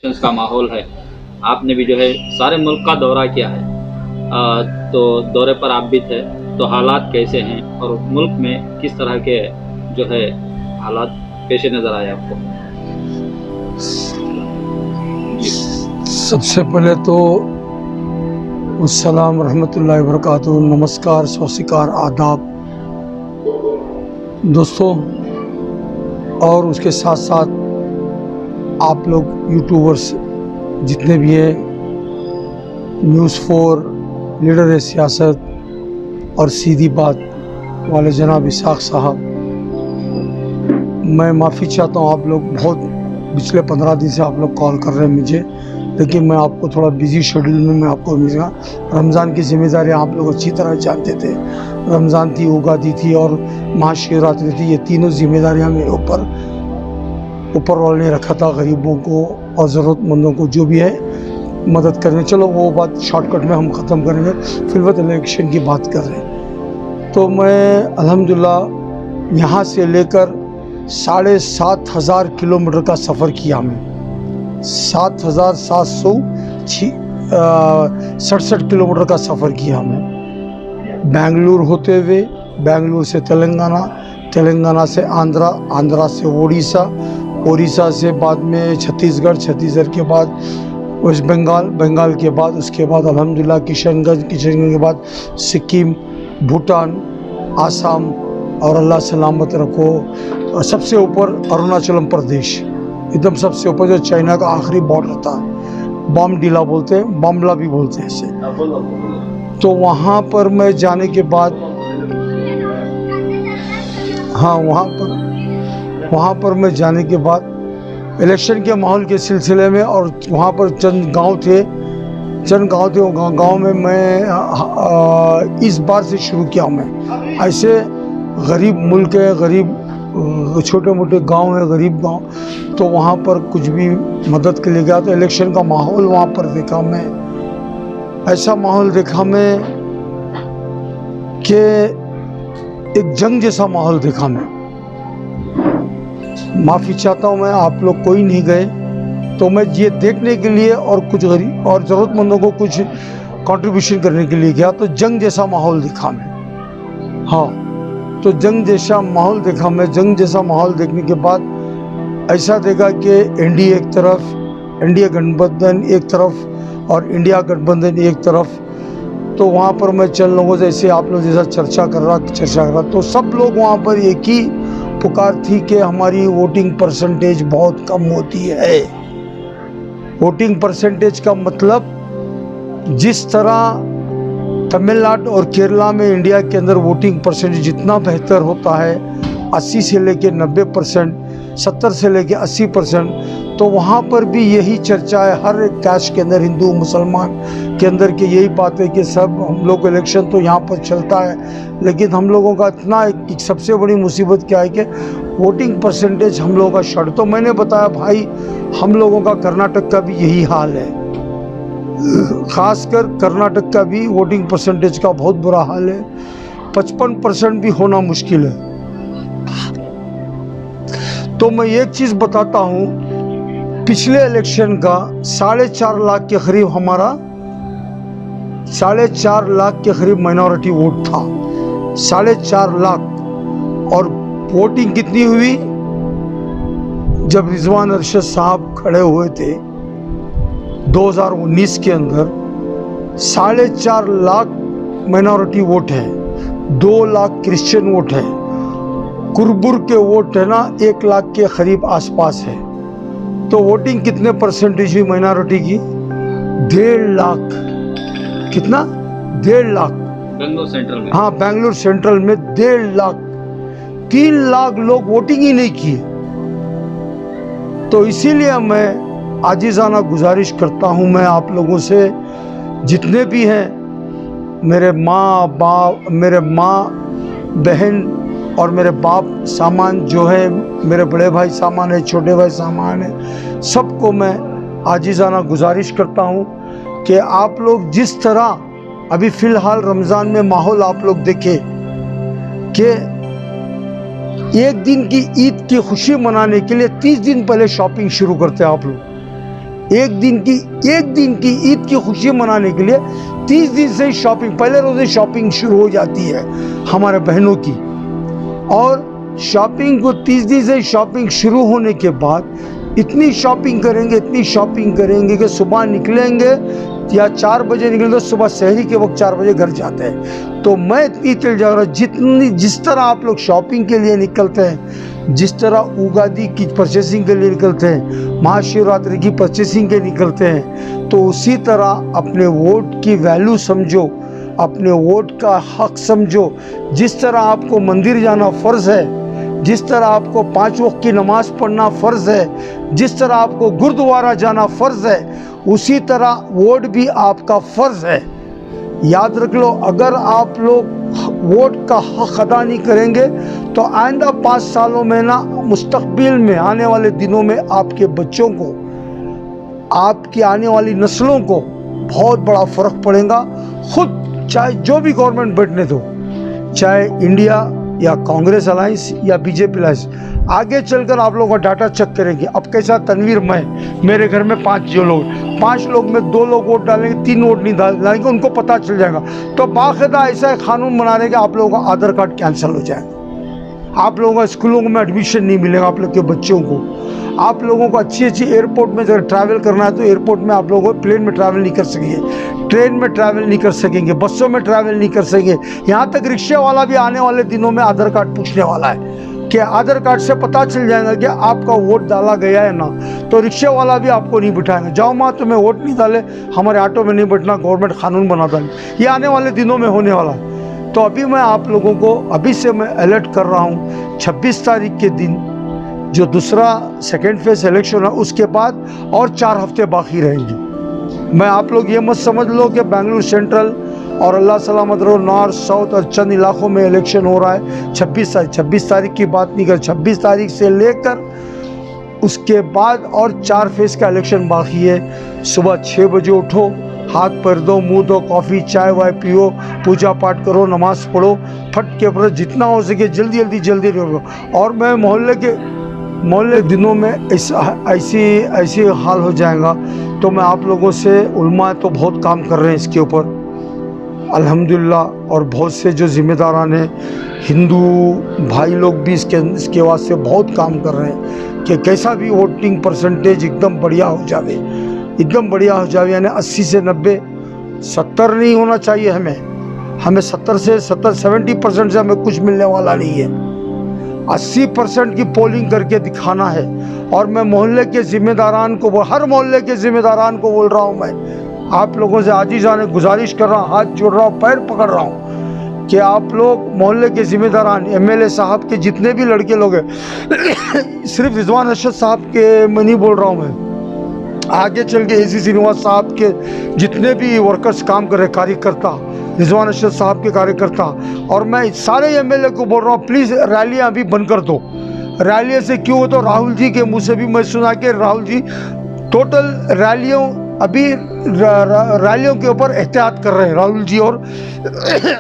Elections का माहौल है। आपने भी जो है सारे मुल्क का दौरा किया है। तो दौरे पर आप भी थे, तो हालात कैसे हैं और मुल्क में किस तरह के जो है हालात कैसे नज़र आए आपको? सबसे पहले तो अस्सलाम रहमतुल्लाहि व बरकातुहू, नमस्कार, सौसिकार, आदाब दोस्तों, और उसके साथ साथ आप लोग यूट्यूबर्स जितने भी हैं, न्यूज़ 4, लीडर है सियासत और सीधी बात वाले जनाब इसाक साहब, मैं माफ़ी चाहता हूँ। आप लोग बहुत पिछले 15 दिन से आप लोग कॉल कर रहे हैं मुझे, लेकिन मैं आपको थोड़ा बिजी शेड्यूल में मैं आपको मिला। रमज़ान की जिम्मेदारी आप लोग अच्छी तरह जानते थे। रमज़ान थी, उगादी थी और महाशिवरात्रि थी। ये तीनों जिम्मेदारियाँ मेरे ऊपर वाले ने रखा था, गरीबों को और ज़रूरतमंदों को जो भी है मदद करने। चलो वो बात शॉर्टकट में हम ख़त्म करेंगे, फिलवत इलेक्शन की बात कर रहे हैं। तो मैं अल्हम्दुलिल्लाह यहाँ से लेकर 7,500 किलोमीटर का सफ़र किया। मैं 7,767 किलोमीटर का सफ़र किया। मैं बेंगलुरु होते हुए, बेंगलुरु से तेलंगाना, तेलंगाना से आंध्रा, आंध्रा से उड़ीसा, उड़ीसा से बाद में छत्तीसगढ़, छत्तीसगढ़ के बाद वेस्ट बंगाल, बंगाल के बाद उसके बाद अल्हम्दुलिल्लाह किशनगंज, किशनगंज के बाद सिक्किम, भूटान, आसाम और अल्लाह सलामत रखो, सबसे ऊपर अरुणाचल प्रदेश, एकदम सबसे ऊपर जो चाइना का आखिरी बॉर्डर था, बॉम्बडीला बोलते हैं, बॉम्बला भी बोलते हैं इसे। तो वहाँ पर मैं जाने के बाद, हाँ वहाँ पर मैं जाने के बाद इलेक्शन के माहौल के सिलसिले में, और वहाँ पर चंद गांव थे, गांव में मैं इस बार से शुरू किया। मैं ऐसे गरीब मुल्क है, गरीब छोटे मोटे गांव है, गरीब गांव, तो वहाँ पर कुछ भी मदद के लिए गया। तो इलेक्शन का माहौल वहाँ पर देखा मैं, ऐसा माहौल देखा मैं कि एक जंग जैसा माहौल देखा मैं। माफ़ी चाहता हूँ, मैं आप लोग कोई नहीं गए, तो मैं ये देखने के लिए और कुछ गरीब और ज़रूरतमंदों को कुछ कंट्रीब्यूशन करने के लिए गया। तो जंग जैसा माहौल देखा मैं। हाँ, तो जंग जैसा माहौल देखा मैं। जंग जैसा माहौल देखने के बाद ऐसा देखा कि एनडीए एक तरफ, एनडीए गठबंधन एक तरफ और इंडिया गठबंधन एक तरफ। तो वहाँ पर मैं चंद लोगों से, ऐसे आप लोग जैसा चर्चा कर रहा, तो सब लोग वहाँ पर एक ही पुकार थी कि हमारी वोटिंग परसेंटेज बहुत कम होती है। वोटिंग परसेंटेज का मतलब, जिस तरह तमिलनाडु और केरला में इंडिया के अंदर वोटिंग परसेंटेज जितना बेहतर होता है, 80 से लेके 90%, 70 से लेके 80%, तो वहाँ पर भी यही चर्चा है हर एक कास्ट के अंदर, हिंदू मुसलमान के अंदर, कि यही बात है कि सब हम लोग इलेक्शन तो यहाँ पर चलता है, लेकिन हम लोगों का इतना एक सबसे बड़ी मुसीबत क्या है कि वोटिंग परसेंटेज हम लोगों का शॉर्ट। तो मैंने बताया भाई, हम लोगों का कर्नाटक का भी यही हाल है, खासकर कर्नाटक का भी वोटिंग परसेंटेज का बहुत बुरा हाल है। 55% भी होना मुश्किल है। तो मैं एक चीज़ बताता हूँ, पिछले इलेक्शन का 4.5 लाख के करीब, हमारा 4.5 लाख के करीब माइनॉरिटी वोट था, 4.5 लाख। और वोटिंग कितनी हुई? जब रिजवान अरशद साहब खड़े हुए थे 2019 के अंदर, 4.5 लाख माइनॉरिटी वोट है, 2 लाख क्रिश्चियन वोट है, कुरबुर के वोट है ना 1 लाख के करीब आसपास है। तो वोटिंग कितने परसेंटेज हुई माइनॉरिटी की? 1.5 लाख। कितना? 1.5 लाख। बेंगलुरु सेंट्रल में, हाँ, बेंगलुरु सेंट्रल में 1.5 लाख। 3 लाख लोग वोटिंग ही नहीं किए। तो इसीलिए मैं आजिज़ाना गुजारिश करता हूँ, मैं आप लोगों से, जितने भी हैं, मेरे माँ बहन और मेरे बाप सामान जो है, मेरे बड़े भाई सामान है, छोटे भाई सामान है, सबको मैं आजिज़ाना गुजारिश करता हूँ कि आप लोग जिस तरह अभी फ़िलहाल रमज़ान में माहौल आप लोग देखें कि एक दिन की ईद की खुशी मनाने के लिए 30 दिन पहले शॉपिंग शुरू करते हैं आप लोग। एक दिन की ईद की खुशी मनाने के लिए 30 दिन से शॉपिंग, पहले रोज़े शॉपिंग शुरू हो जाती है हमारे बहनों की, और शॉपिंग को 30 दिन से शॉपिंग शुरू होने के बाद इतनी शॉपिंग करेंगे कि सुबह निकलेंगे या 4 बजे निकले तो सुबह शहरी के वक्त 4 बजे घर जाते हैं। तो मैं इतनी तेज जा रहा, जिस तरह आप लोग शॉपिंग के लिए निकलते हैं, जिस तरह उगादी की परचेसिंग के लिए निकलते हैं, महाशिवरात्रि की परचेसिंग के निकलते हैं, तो उसी तरह अपने वोट की वैल्यू समझो, अपने वोट का हक समझो। जिस तरह आपको मंदिर जाना फ़र्ज़ है, जिस तरह आपको 5 वक्त की नमाज़ पढ़ना फ़र्ज़ है, जिस तरह आपको गुरुद्वारा जाना फ़र्ज़ है, उसी तरह वोट भी आपका फ़र्ज़ है। याद रख लो, अगर आप लोग वोट का हक अदा नहीं करेंगे तो आइंदा 5 सालों में ना, मुस्तकबिल में आने वाले दिनों में आपके बच्चों को, आपकी आने वाली नस्लों को बहुत बड़ा फ़र्क पड़ेगा। खुद चाहे जो भी गवर्नमेंट बैठने दो, चाहे इंडिया या कांग्रेस अलायंस या बीजेपी अलायंस, आगे चलकर आप लोगों का डाटा चेक करेंगे। अब कैसा तनवीर, मेरे घर में 5 लोग में 2 लोग वोट डालेंगे, 3 वोट नहीं डालेंगे, उनको पता चल जाएगा। तो बाकायदा ऐसा एक कानून बना रहे कि आप लोगों का आधार कार्ड कैंसिल हो जाएगा, आप लोगों का स्कूलों में एडमिशन नहीं मिलेगा, आप लोग के बच्चों को। आप लोगों को अच्छी एयरपोर्ट में अगर ट्रैवल करना है तो एयरपोर्ट में आप लोगों को प्लेन में ट्रैवल नहीं कर सकेंगे, ट्रेन में ट्रैवल नहीं कर सकेंगे, बसों में ट्रैवल नहीं कर सकेंगे। यहाँ तक रिक्शे वाला भी आने वाले दिनों में आधार कार्ड पूछने वाला है कि आधार कार्ड से पता चल जाएगा कि आपका वोट डाला गया है ना, तो रिक्शे वाला भी आपको नहीं बिठाएंगे। जाओ माँ, तुम्हें वोट नहीं डाले, हमारे ऑटो में नहीं बैठना, गवर्नमेंट कानून बना डाले। ये आने वाले दिनों में होने वाला है। तो अभी मैं आप लोगों को अभी से मैं अलर्ट कर रहा हूँ, 26 तारीख के दिन जो दूसरा सेकेंड फेज इलेक्शन है, उसके बाद और 4 हफ्ते बाकी रहेंगे। मैं आप लोग ये मत समझ लो कि बेंगलुरु सेंट्रल और अल्लाह सलामत रहो नॉर्थ साउथ और चंद इलाकों में इलेक्शन हो रहा है 26 तारीख की बात नहीं कर, 26 तारीख से लेकर उसके बाद और 4 फेज का इलेक्शन बाकी है। सुबह 6 बजे उठो, हाथ पैर दो, मुंह दो, कॉफ़ी चाय वाय पियो, पूजा पाठ करो, नमाज पढ़ो, फट के पर जितना हो सके जल्दी रहो। और मैं मोहल्ले दिनों में ऐसी हाल हो जाएगा। तो मैं आप लोगों से, उलमा तो बहुत काम कर रहे हैं इसके ऊपर अल्हम्दुलिल्लाह, और बहुत से जो ज़िम्मेदारान हैं हिंदू भाई लोग भी इसके वास्ते बहुत काम कर रहे हैं कि कैसा भी वोटिंग परसेंटेज एकदम बढ़िया हो जाए, यानी 80 से 90, 70 नहीं होना चाहिए। हमें 70% से हमें कुछ मिलने वाला नहीं है। 80% की पोलिंग करके दिखाना है। और मैं मोहल्ले के ज़िम्मेदारान को, हर मोहल्ले के ज़िम्मेदारान को बोल रहा हूँ, मैं आप लोगों से आजीज़ाने गुजारिश कर रहा हूँ, हाथ जोड़ रहा हूँ, पैर पकड़ रहा हूँ कि आप लोग मोहल्ले के ज़िम्मेदारान, MLA साहब के जितने भी लड़के लोग हैं, सिर्फ रिजवान अरशद साहब के मैं नहीं बोल रहा हूँ, मैं आगे चल के AC श्रीनिवास साहब के जितने भी वर्कर्स काम कर रहे, कार्यकर्ता, रिजवान अरशद साहब के कार्यकर्ता, और मैं सारे MLA को बोल रहा हूँ, प्लीज़ रैलियाँ अभी बंद कर दो। रैलियों से क्यों हो, तो राहुल जी के मुँह से भी मैं सुना कि राहुल जी टोटल रैलियों के ऊपर एहतियात कर रहे हैं, राहुल जी और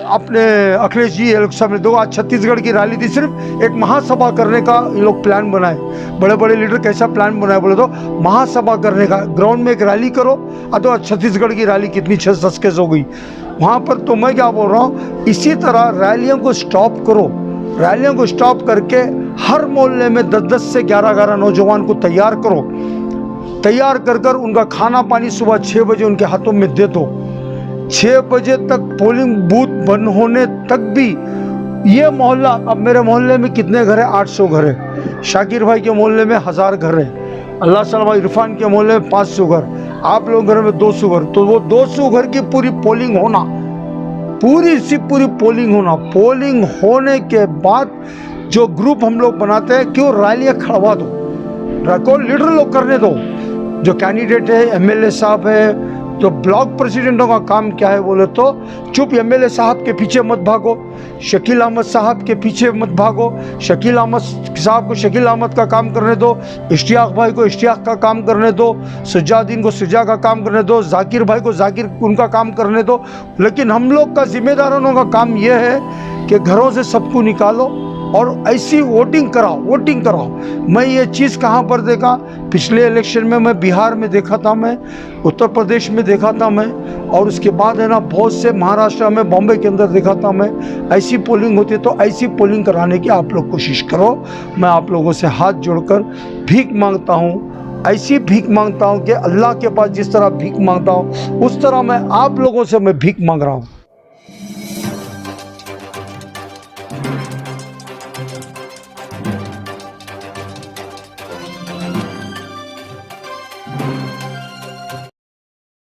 अपने अखिलेश जी। इलेक्शन में आज छत्तीसगढ़ की रैली थी, सिर्फ एक महासभा करने का ये लोग प्लान बनाए। बड़े बड़े लीडर कैसा प्लान बनाए बोले तो महासभा करने का, ग्राउंड में एक रैली करो। तो छत्तीसगढ़ की रैली कितनी 6 केस हो गई वहाँ पर। तो मैं क्या बोल रहा हूँ, इसी तरह रैलियों को स्टॉप करो, रैलियों को स्टॉप करके हर मोहल्ले में 10-10 से 11-11 नौजवान को तैयार करो, तैयार कर उनका खाना पानी सुबह 6 बजे उनके हाथों में दे दो। 6 बजे तक पोलिंग बूथ बंद होने तक भी ये मोहल्ला, अब मेरे मोहल्ले में कितने घर है, 800 घर है, शाकिर भाई के मोहल्ले में 1000 घर है, अल्लाह सलाम भाई इरफान के मोहल्ले में 500 घर, आप लोग घर में 200 घर। तो वो 200 घर की पूरी पोलिंग होना, पूरी पोलिंग होना। पोलिंग होने के बाद जो ग्रुप हम लोग बनाते हैं, क्यों रैलियाँ खड़वा दो, रखो लीडर लोग करने दो। जो कैंडिडेट है, MLA साहब है, तो ब्लॉक प्रेसिडेंटों का काम क्या है बोले तो चुप MLA साहब के पीछे मत भागो, शकील अहमद साहब के पीछे मत भागो, शकील अहमद साहब को शकील अहमद का काम करने दो, इश्तियाक भाई को इश्तियाक का काम करने दो, सुजाउद्दीन को सुजा का काम करने दो, जाकिर भाई को जाकिर उनका काम करने दो। लेकिन हम लोग का जिम्मेदारों का काम यह है कि घरों से सबको निकालो, और ऐसी वोटिंग कराओ। मैं ये चीज़ कहाँ पर देखा, पिछले इलेक्शन में मैं बिहार में देखा था, मैं उत्तर प्रदेश में देखा था मैं, और उसके बाद है ना बहुत से महाराष्ट्र में, बॉम्बे के अंदर देखा था मैं। ऐसी पोलिंग होती है, तो ऐसी पोलिंग कराने की आप लोग कोशिश करो। मैं आप लोगों से हाथ जोड़कर भीख मांगता हूँ, ऐसी भीख मांगता हूँ कि अल्लाह के पास जिस तरह भीख मांगता हूँ उस तरह मैं आप लोगों से मैं भीख मांग रहा हूँ।